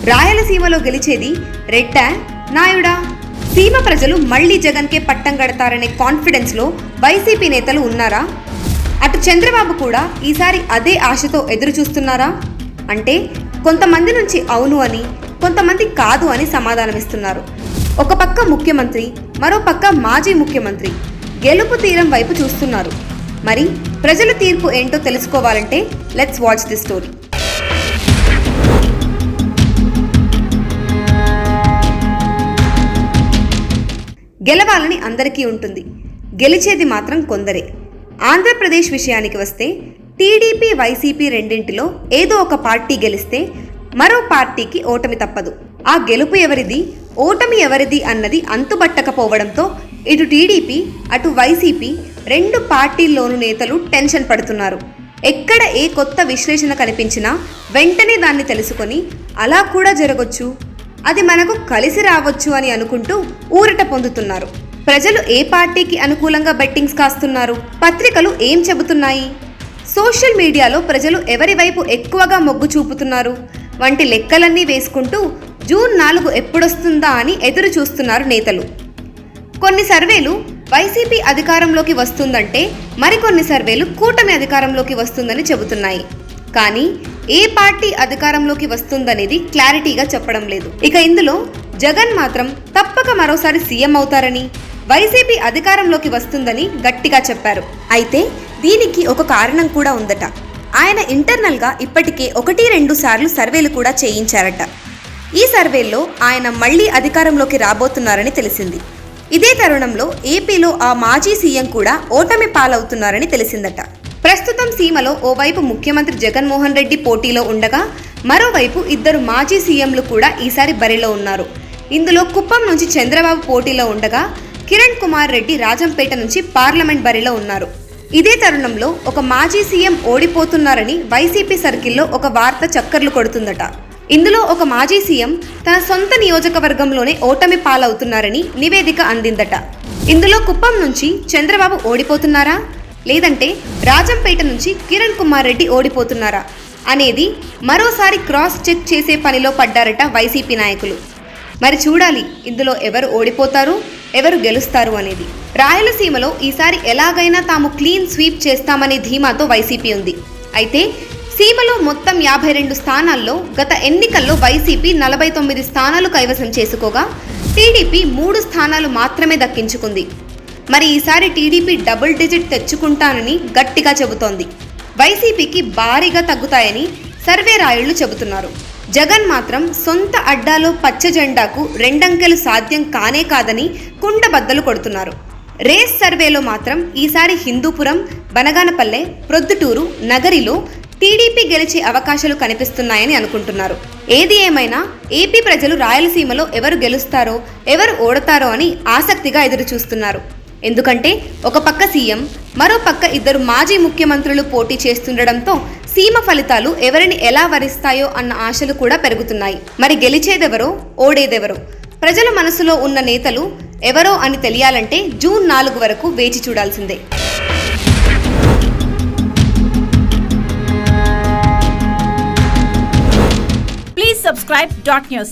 రాయలసీమలో గెలిచేది రెడ్డా నాయుడా? సీమ ప్రజలు మళ్లీ జగన్కే పట్టం కడతారనే కాన్ఫిడెన్స్ లో వైసీపీ నేతలు ఉన్నారా? అటు చంద్రబాబు కూడా ఈసారి అదే ఆశతో ఎదురు చూస్తున్నారా? అంటే కొంతమంది నుంచి అవును అని, కొంతమంది కాదు అని సమాధానమిస్తున్నారు. ఒక పక్క ముఖ్యమంత్రి, మరో పక్క మాజీ ముఖ్యమంత్రి గెలుపు తీరం వైపు చూస్తున్నారు. మరి ప్రజల తీర్పు ఏంటో తెలుసుకోవాలంటే లెట్స్ వాచ్ ది స్టోరీ. గెలవాలని అందరికీ ఉంటుంది, గెలిచేది మాత్రం కొందరే. ఆంధ్రప్రదేశ్ విషయానికి వస్తే టీడీపీ వైసీపీ రెండింటిలో ఏదో ఒక పార్టీ గెలిస్తే మరో పార్టీకి ఓటమి తప్పదు. ఆ గెలుపు ఎవరిది, ఓటమి ఎవరిది అన్నది అంతుబట్టకపోవడంతో ఇటు టీడీపీ అటు వైసీపీ రెండు పార్టీల్లోనూ నేతలు టెన్షన్ పడుతున్నారు. ఎక్కడ ఏ కొత్త విశ్లేషణ కనిపించినా వెంటనే దాన్ని తెలుసుకొని అలా కూడా జరగొచ్చు, అది మనకు కలిసి రావచ్చు అని అనుకుంటూ ఊరట పొందుతున్నారు. ప్రజలు ఏ పార్టీకి అనుకూలంగా బెట్టింగ్స్ కాస్తున్నారు, పత్రికలు ఏం చెబుతున్నాయి, సోషల్ మీడియాలో ప్రజలు ఎవరి వైపు ఎక్కువగా మొగ్గు చూపుతున్నారు వంటి లెక్కలన్నీ వేసుకుంటూ జూన్ 4 ఎప్పుడొస్తుందా అని ఎదురు చూస్తున్నారు నేతలు. కొన్ని సర్వేలు వైసీపీ అధికారంలోకి వస్తుందంటే మరికొన్ని సర్వేలు కూటమి అధికారంలోకి వస్తుందని చెబుతున్నాయి. కానీ ఏ పార్టీ అధికారంలోకి వస్తుందనేది క్లారిటీగా చెప్పడం లేదు. ఇక ఇందులో జగన్ మాత్రం తప్పక మరోసారి సీఎం అవుతారని, వైసీపీ అధికారంలోకి వస్తుందని గట్టిగా చెప్పారు. అయితే దీనికి ఒక కారణం కూడా ఉందట. ఆయన ఇంటర్నల్గా ఇప్పటికే 1-2 సార్లు సర్వేలు కూడా చేయించారట. ఈ సర్వేల్లో ఆయన మళ్లీ అధికారంలోకి రాబోతున్నారని తెలిసింది. ఇదే తరుణంలో ఏపీలో ఆ మాజీ సీఎం కూడా ఓటమి పాలవుతున్నారని తెలిసిందట. ప్రస్తుతం సీమలో ఓవైపు ముఖ్యమంత్రి జగన్మోహన్ రెడ్డి పోటీలో ఉండగా మరోవైపు ఇద్దరు మాజీ సీఎంలు కూడా ఈసారి బరిలో ఉన్నారు. ఇందులో కుప్పం నుంచి చంద్రబాబు పోటీలో ఉండగా కిరణ్ కుమార్ రెడ్డి రాజంపేట నుంచి పార్లమెంట్ బరిలో ఉన్నారు. ఇదే తరుణంలో ఒక మాజీ సీఎం ఓడిపోతున్నారని వైసీపీ సర్కిల్లో ఒక వార్త చక్కర్లు కొడుతుందట. ఇందులో ఒక మాజీ సీఎం తన సొంత నియోజకవర్గంలోనే ఓటమి పాలవుతున్నారని నివేదిక అందిందట. ఇందులో కుప్పం నుంచి చంద్రబాబు ఓడిపోతున్నారా, లేదంటే రాజంపేట నుంచి కిరణ్ కుమార్ రెడ్డి ఓడిపోతున్నారా అనేది మరోసారి క్రాస్ చెక్ చేసే పనిలో పడ్డారట వైసీపీ నాయకులు. మరి చూడాలి ఇందులో ఎవరు ఓడిపోతారు, ఎవరు గెలుస్తారు అనేది. రాయలసీమలో ఈసారి ఎలాగైనా తాము క్లీన్ స్వీప్ చేస్తామనే ధీమాతో వైసీపీ ఉంది. అయితే సీమలో మొత్తం 52 స్థానాల్లో గత ఎన్నికల్లో వైసీపీ 49 స్థానాలు కైవసం చేసుకోగా టీడీపీ 3 స్థానాలు మాత్రమే దక్కించుకుంది. మరి ఈసారి టీడీపీ డబుల్ డిజిట్ తెచ్చుకుంటానని గట్టిగా చెబుతోంది. వైసీపీకి భారీగా తగ్గుతాయని సర్వే రాయుళ్లు చెబుతున్నారు. జగన్ మాత్రం సొంత అడ్డాలో పచ్చ జెండాకు 2 అంకెలు సాధ్యం కానే కాదని కుండబద్దలు కొడుతున్నారు. రేస్ సర్వేలో మాత్రం ఈసారి హిందూపురం, బనగానపల్లె, ప్రొద్దుటూరు, నగరిలో టీడీపీ గెలిచే అవకాశాలు కనిపిస్తున్నాయని అనుకుంటున్నారు. ఏది ఏమైనా ఏపీ ప్రజలు రాయలసీమలో ఎవరు గెలుస్తారో, ఎవరు ఓడతారో అని ఆసక్తిగా ఎదురు చూస్తున్నారు. ఎందుకంటే ఒక పక్క సీఎం, మరో పక్క ఇద్దరు మాజీ ముఖ్యమంత్రులు పోటీ చేస్తుండడంతో సీమ ఫలితాలు ఎవరిని ఎలా వరిస్తాయో అన్న ఆశలు కూడా పెరుగుతున్నాయి. మరి గెలిచేదెవరో, ఓడేదెవరో, ప్రజల మనసులో ఉన్న నేతలు ఎవరో అని తెలియాలంటే జూన్ 4 వరకు వేచి చూడాల్సిందే. Please subscribe .news.